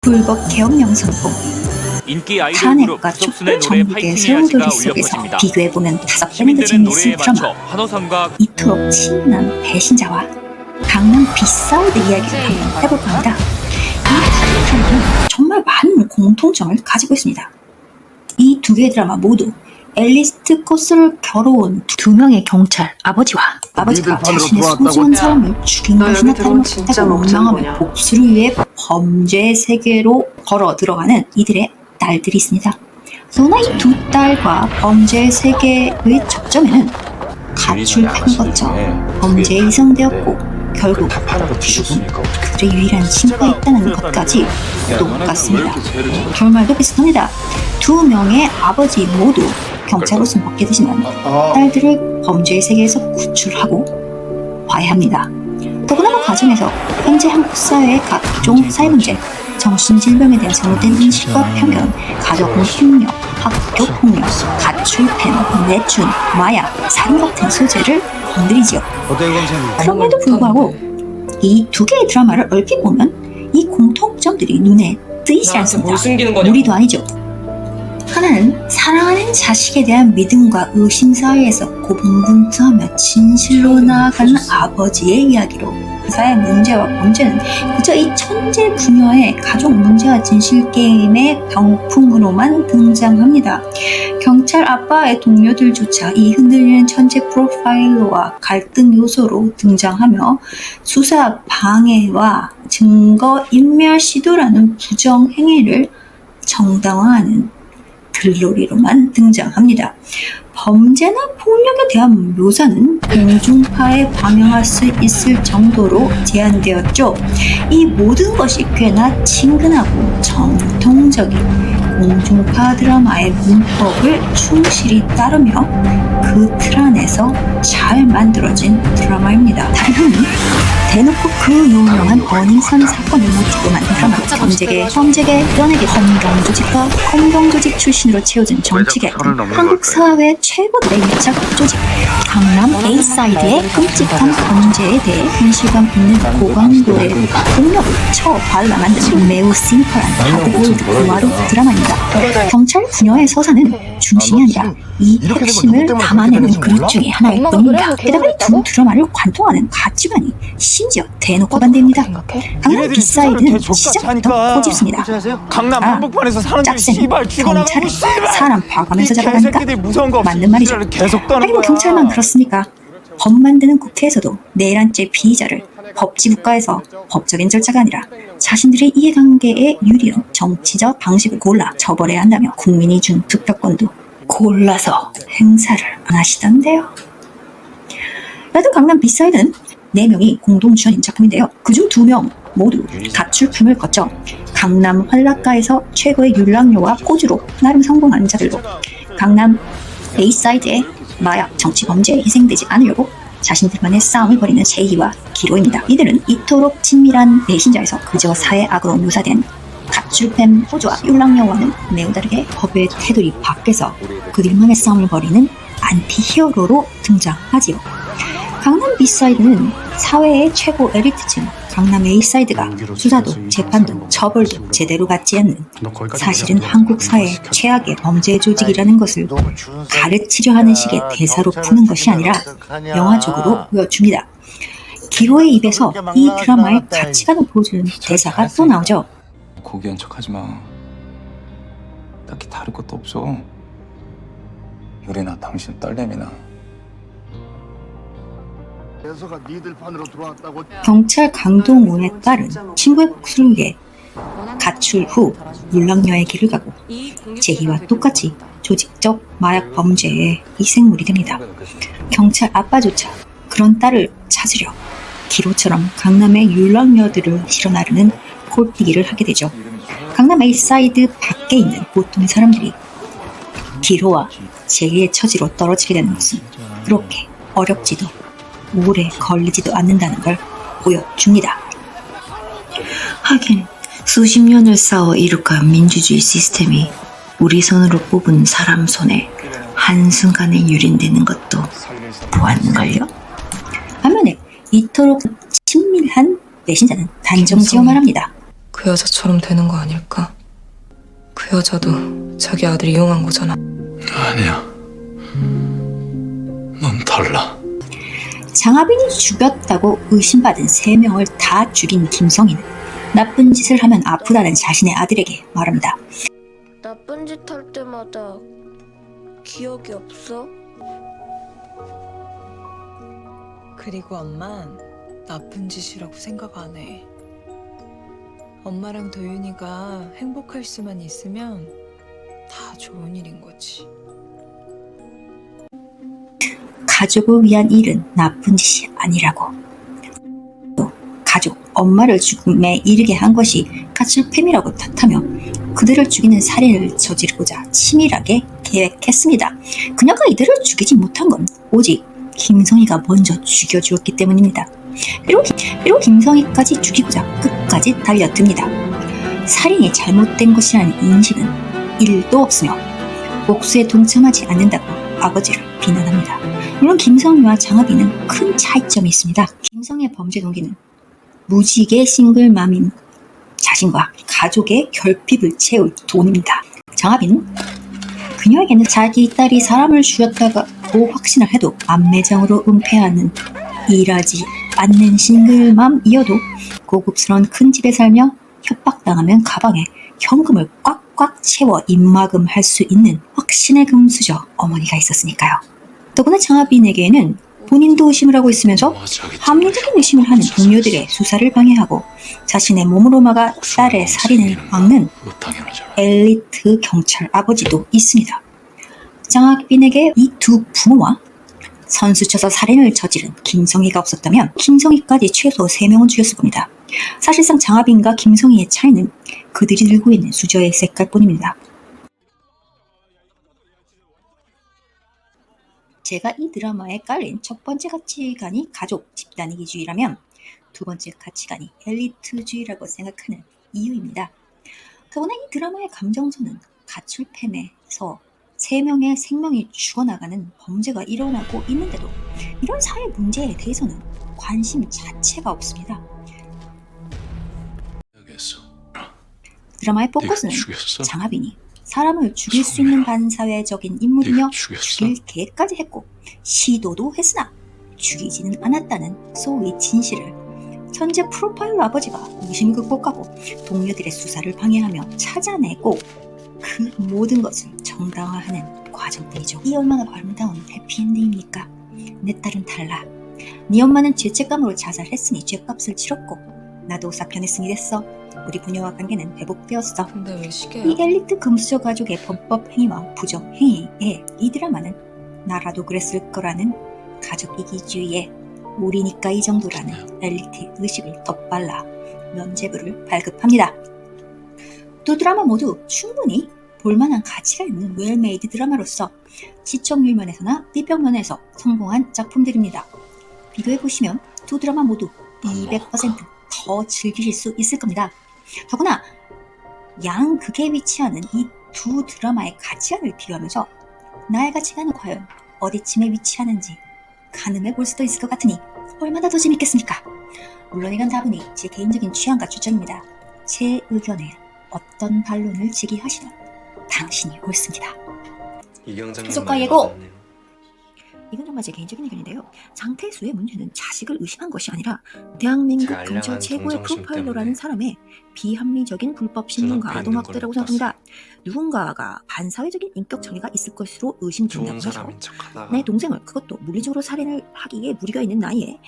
불법 개혁령 선포, 인기 아이돌 그룹 탄핵과 구석순의 촛불 노래 전국의 파이팅 세월돌이 이야기가 속에서 울려 퍼집니다. 비교해보면 5배는 더 시민들은 재미있을 노래에 드라마 맞춰 한호상과 이토록 친한 배신자와 강남 비사우드 이야기를 한번 해볼까 합니다. 이 드라마는 정말 많은 공통점을 가지고 있습니다. 이 두 개의 드라마 모두 엘리스트 코스를 겨뤄온 두 명의 경찰 아버지가 자신의 소중한 사람을 죽인 것이나 다름없다고 원망하며 복수를 위해 범죄 세계로 걸어 들어가는 이들의 딸들이 있습니다. 그러나 이 두 딸과 범죄 세계의 접점에는 가출팬을 거쳐 범죄에 이성되었고 결국 죽은 그들의 유일한 친구가 있다는 것까지 똑같습니다. 결말도 비슷합니다. 두 명의 아버지 모두 경찰로서 벗게 되지만 딸들을 범죄의 세계에서 구출하고 화해합니다. 더구나 그 과정에서 현재 한국 사회의 각종 사회 문제, 정신질병에 대한 잘못된 인식과 편견, 가정 폭력, 학교 폭력, 가출팬, 내춘, 마약, 살인 같은 소재를 건드리지요. 그럼에도 불구하고 이 두 개의 드라마를 얼핏 보면 이 공통점들이 눈에 뜨이지 않습니다. 무리도 아니죠. 하나는 사랑하는 자식에 대한 믿음과 의심 사이에서 고분분투하며 진실로 나아가는 아버지의 이야기로 사회 문제와 범죄는 그저 이 천재 부녀의 가족 문제와 진실 게임의 병풍으로만 등장합니다. 경찰 아빠의 동료들조차 이 흔들리는 천재 프로파일러와 갈등 요소로 등장하며 수사 방해와 증거 인멸 시도라는 부정 행위를 정당화하는 들놀이로만 등장합니다. 범죄나 폭력에 대한 묘사는 공중파에 방영할 수 있을 정도로 제한되었죠. 이 모든 것이 꽤나 친근하고 정통적인 공중파 드라마의 문법을 충실히 따르며 그 틀 안에서 잘 만들어진 드라마입니다. 다른 대놓고 그 유명한 버닝썬 사건을 모티브로 만든 드라마 범죄계, 연예계, 검경조직과 검경조직 출신으로 채워진 정치계, 한국 사회 최고들의 밀착 조직, 강남 A사이드의 끔찍한 범죄에 대해 현실감 있는 고강도의 폭력을 처발라 만든 매우 심플한 하드보일드 공화로 드라마입니다. 경찰 부녀의 서사는 중심이 아니라 이 핵심을 담아내는 그릇 중에 하나일 뿐입니다. 게다가 이 두 드라마를 관통하는 가치관이 심지어 대놓고 반대입니다. 강남 비사이드는 시작부터 고집습니다. 강남 한복판에서 사람들이 씨발 경찰을 사람 봐가면서 잡아가니까 맞는 말이죠. 하긴 경찰만 그렇습니까? 법 만드는 국회에서도 내란죄 피의자를 법치국가에서 법적인 절차가 아니라 자신들의 이해관계에 유리한 정치적 방식을 골라 처벌해야 한다며 국민이 준 투표권도 골라서 행사를 안 하시던데요. 여하튼 강남 비사이드는 4명이 공동 주연인 작품인데요. 그중 2명 모두 가출품을 거쳐 강남 활락가에서 최고의 율락녀와 포주로 나름 성공한 자들로 강남 A사이드의 마약 정치 범죄에 희생되지 않으려고 자신들만의 싸움을 벌이는 제이와 기로입니다. 이들은 이토록 친밀한 배신자에서 그저 사회 악으로 묘사된 가출팸 포주와 율락녀와는 매우 다르게 법의 테두리 밖에서 그들만의 싸움을 벌이는 안티히어로로 등장하지요. 강남 B사이드는 사회의 최고 엘리트층 강남 A사이드가 수사도 재판도 처벌도 제대로 받지 않는 사실은 한국 사회의 최악의 범죄 조직이라는 것을 가르치려 하는 식의 대사로 푸는 것이 아니라 영화적으로 보여줍니다. 기로의 입에서 이 드라마의 가치관을 보여주는 대사가 또 나오죠. 고귀한 척하지 마. 딱히 다를 것도 없어. 유리나 당신 딸내미나. 경찰 강동원의 딸은 친구의 복수를 위해 가출 후 율락녀의 길을 가고 제이와 똑같이 조직적 마약 범죄의 희생물이 됩니다. 경찰 아빠조차 그런 딸을 찾으려 기로처럼 강남의 율락녀들을 실어 나르는 콜뛰기를 하게 되죠. 강남 A사이드 밖에 있는 보통의 사람들이 기로와 제이의 처지로 떨어지게 되는 것은 그렇게 어렵지도 오래 걸리지도 않는다는 걸 보여줍니다. 하긴 수십 년을 쌓아 이룩한 민주주의 시스템이 우리 손으로 뽑은 사람 손에 한순간에 유린되는 것도 보았는걸요? 반면에 이토록 친밀한 배신자는 단정지어 말합니다. 그 여자처럼 되는 거 아닐까? 그 여자도 자기 아들 이용한 거잖아. 아니야. 넌 달라. 장하빈이 죽였다고 의심받은 3명을 다 죽인 김성희는 나쁜 짓을 하면 아프다는 자신의 아들에게 말합니다. 나쁜 짓 할 때마다 기억이 없어? 그리고 엄만 나쁜 짓이라고 생각 안 해. 엄마랑 도윤이가 행복할 수만 있으면 다 좋은 일인 거지. 가족을 위한 일은 나쁜 짓이 아니라고. 또 가족, 엄마를 죽음에 이르게 한 것이 가출팸이라고 탓하며 그들을 죽이는 살인을 저지르고자 치밀하게 계획했습니다. 그녀가 이들을 죽이지 못한 건 오직 김성희가 먼저 죽여주었기 때문입니다. 그리고 김성희까지 죽이고자 끝까지 달려듭니다. 살인이 잘못된 것이라는 인식은 1도 없으며 복수에 동참하지 않는다고 아버지를 비난합니다. 물론 김성희와 장하빈은 큰 차이점이 있습니다. 김성희의 범죄 동기는 무지개 싱글맘인 자신과 가족의 결핍을 채울 돈입니다. 장하빈은 그녀에게는 자기 딸이 사람을 죽였다고 확신을 해도 안매장으로 은폐하는 일하지 않는 싱글맘이어도 고급스러운 큰 집에 살며 협박당하면 가방에 현금을 꽉꽉 채워 입막음할 수 있는 확신의 금수저 어머니가 있었으니까요. 더구나 장하빈에게는 본인도 의심을 하고 있으면서 합리적인 의심을 하는 동료들의 수사를 방해하고 자신의 몸으로 막아 딸의 살인을 막는 엘리트 경찰 아버지도 있습니다. 장하빈에게 이 두 부모와 선수쳐서 살인을 저지른 김성희가 없었다면 김성희까지 최소 3명은 죽였을 겁니다. 사실상 장하빈과 김성희의 차이는 그들이 들고 있는 수저의 색깔뿐입니다. 제가 이 드라마에 깔린 첫 번째 가치관이 가족, 집단 이기주의라면 두 번째 가치관이 엘리트주의라고 생각하는 이유입니다. 더구나 이 드라마의 감정선은 가출팸에서 3명의 생명이 죽어나가는 범죄가 일어나고 있는데도 이런 사회 문제에 대해서는 관심 자체가 없습니다. 드라마의 포커스는 장하빈이 사람을 죽일 수 있는 반사회적인 인물이며 죽일 계획까지 했고 시도도 했으나 죽이지는 않았다는 소위 진실을 현재 프로파일러 아버지가 의심을 극복하고 동료들의 수사를 방해하며 찾아내고 그 모든 것을 정당화하는 과정들이죠. 이 얼마나 아름다운 해피엔딩입니까? 내 딸은 달라. 네 엄마는 죄책감으로 자살했으니 죄값을 치렀고 나도 사편의 승이 됐어. 우리 부녀와 관계는 회복되었어. 근데 왜 시계야? 이 엘리트 금수저 가족의 범법 행위와 부정 행위에 이 드라마는 나라도 그랬을 거라는 가족 이기주의에 우리니까 이 정도라는 엘리트 의식을 덧발라 면죄부를 발급합니다. 두 드라마 모두 충분히 볼만한 가치가 있는 웰메이드 드라마로서 시청률 면에서나 비평 면에서 성공한 작품들입니다. 비교해보시면 두 드라마 모두 200%더 즐기실 수 있을 겁니다. 더구나 양극에 위치하는 이 두 드라마의 가치관을 비교하면서 나의 가치관은 과연 어디쯤에 위치하는지 가늠해 볼 수도 있을 것 같으니 얼마나 더 재밌겠습니까? 물론 이건 다분히 제 개인적인 취향과 추천입니다. 제 의견에 어떤 반론을 제기하시든 당신이 옳습니다. 해석과 예고! 이건 정말 제 개인적인 의견인데요. 장태수의 문제는 자식을 의심한 것이 아니라 대한민국 경찰 최고의 프로파일러라는 사람의 비합리적인 불법 신문과 아동학대라고 생각합니다. 누군가가 반사회적인 인격 장애가 있을 것으로 의심된다고 해서 내 동생을 그것도 물리적으로 살인을 하기에 무리가 있는 나이에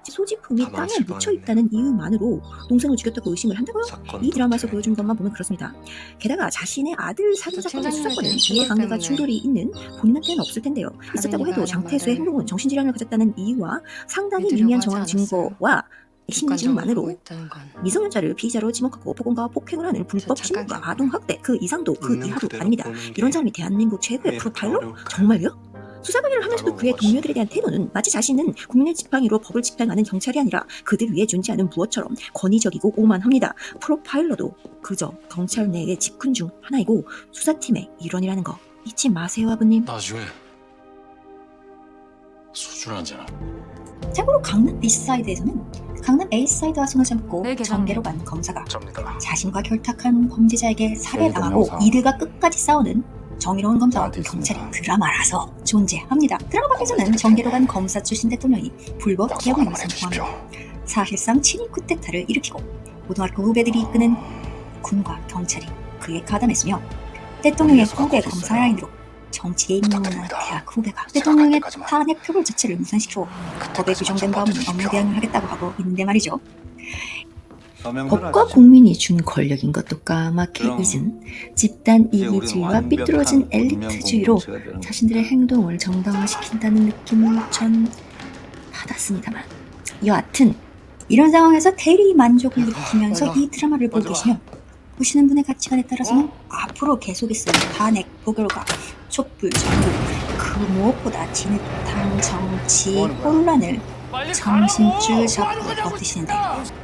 소지품이 땅에 묻혀있다는 이유만으로 동생을 죽였다고 의심을 한다고요? 이 드라마에서 보여준 것만 보면 그렇습니다. 게다가 자신의 아들 살인 사건의 수사권은 이해관계가 충돌이 있는 본인한테는 없을 텐데요. 있었다고 해도 장태수의 행동은 정신질환을 가졌다는 이유와 상당히 미미한 정황 증거와 심증만으로 미성년자를 피의자로 지목하고 폭언과 폭행을 하는 불법 신문과 아동학대 그 이상도 그 이하도 아닙니다. 이런 사람이 대한민국 최고의 프로파일러? 정말요? 수사방해를 하면서도 그의 동료들에 대한 태도는 마치 자신은 국민의 지팡이로 법을 집행하는 경찰이 아니라 그들 위에 존재하는 무엇처럼 권위적이고 오만합니다. 프로파일러도 그저 경찰 내의 직군 중 하나이고 수사팀의 일원이라는 거 잊지 마세요, 아버님. 나중에 소주를 한잔. 참고로 강남 비사이드에서는 강남 A사이드와 손을 잡고 네, 계장님. 전개로 간 검사가 접니다. 자신과 결탁한 범죄자에게 살해당하고 영상. 이들과 끝까지 싸우는 정의로운 검사와 나한테 있습니다. 경찰이 드라마라서 존재합니다. 드라마 밖에서는 전개로 간 검사 출신 대통령이 불법 약속 개혁을 한번 해주십시오. 성공하며 사실상 친위 쿠데타를 일으키고 고등학교 후배들이 이끄는 군과 경찰이 그에 가담했으며 대통령의 위해서 후배 하고 검사 있어요. 라인으로 정치계에 입문한 부탁드립니다. 대학 후배가 제가 대통령의 갈 때까지만. 탄핵 표결 자체를 무산시키고 법에 규정된 다음 업무 대응을 하겠다고 하고 있는데 말이죠. 법과 국민이 준 권력인 것도 까맣게 그럼 잊은 집단 이기주의와 삐뚤어진 엘리트주의로 자신들의 행동을 정당화시킨다는 느낌을 전 받았습니다만 여하튼 이런 상황에서 대리 만족을 느끼면서 이 드라마를 보고 계시면 보시는 분의 가치관에 따라서는 앞으로 계속있을 탄핵, 포결과 촛불, 전국 그 무엇보다 진흙탕 정치 혼란을 정신줄 잡고 버티시는데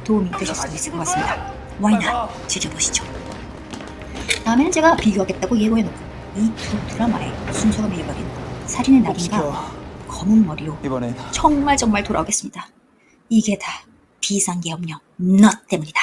도움이 되셨으면 있을 것 같습니다. 와이나 즐겨보시죠. 다음에는 제가 비교하겠다고 예고해놓고 이 두 드라마의 순서가 밀려버린 살인의 낙인과 검은 머리로 이번엔 정말 돌아오겠습니다. 이게 다 비상계엄령 너 때문이다.